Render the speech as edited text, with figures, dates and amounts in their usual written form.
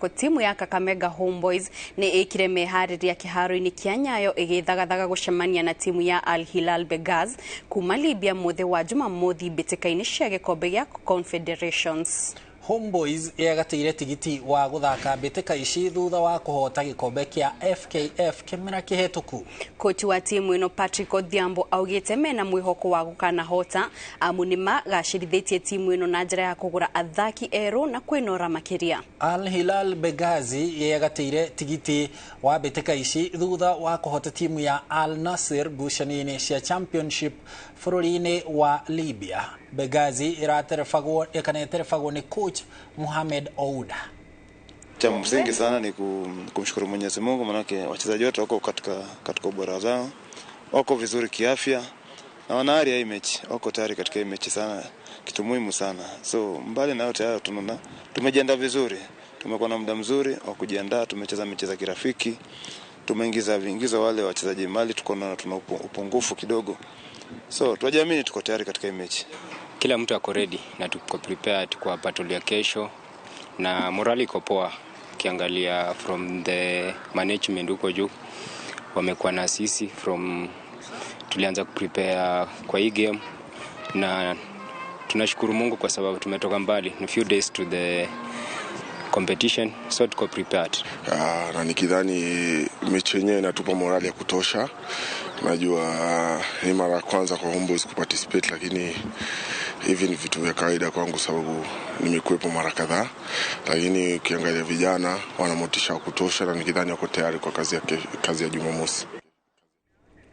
Timu ya Kakamega Homeboys ni ikire meharĩria kĩharo-inĩ kĩa Nyayo ĩgĩthagathaga gũcemania na timu ya Al Hilal Benghazi kuma Libya mũthĩ wa Jumamothi mbĩtĩka-inĩ cia gĩkombe gĩa Confederations. Homeboys yagateire tigiti wa guthaka mbĩtĩka ici thutha wa kũhota gĩkombe kĩa FKF kĩmera kĩhetũku. Kochi wa timu ĩno Patrick Odhiambo augĩte mena mwĩhoko wa gũkanahota amu nĩmagacĩrithĩtie timu ĩno na njĩra ya kũgũra athaki erũ na kwĩnora makĩria. Al Hilal Benghazi yagateire tigiti wa mbĩtĩka ici thutha wa kũhota timu ya Al Nassr ngucanio-inĩ cia Championship bũrũri-inĩ wa Libya. Benghazi ikaneterefagwo ni coach Mohamed Ouda. Cha msingi sana ni kumshukuru Mwenyezi Mungu, manake wachezaji wote wako katika ubora zao, wako vizuri kiafya na wana hali ya hii mechi, wako tayari katika hii mechi sana, kitu muhimu sana. So mbali na yote hayo tunaona tumejiandaa vizuri, tumekuwa na muda mzuri wa kujiandaa, tumecheza mechi za kirafiki, tumeingiza wale wachezaji mali tuko na tuna upungufu kidogo. So tunajiamini tuko tayari katika hii mechi. Kila mtu ako ready na tuko prepared kwa battle ya kesho na morali iko poa. Kiangalia from the management huko juu wamekuwa na sisi from tulianza kuprepare kwa hii game na tunashukuru Mungu kwa sababu tumetoka mbali, a few days to the competition, so tuko prepared. Na nikidhani mechi yenyewe inatupa morali ya kutosha. Najua ni mara ya kwanza kwa Homeboys kuparticipate, lakini hivi ni vitu vya kawaida kwangu sababu nimekuwepo mara kadhaa, lakini ukiangalia vijana wana motisha ya kutosha na nikidhani wako tayari kwa kazi ya Jumamosi.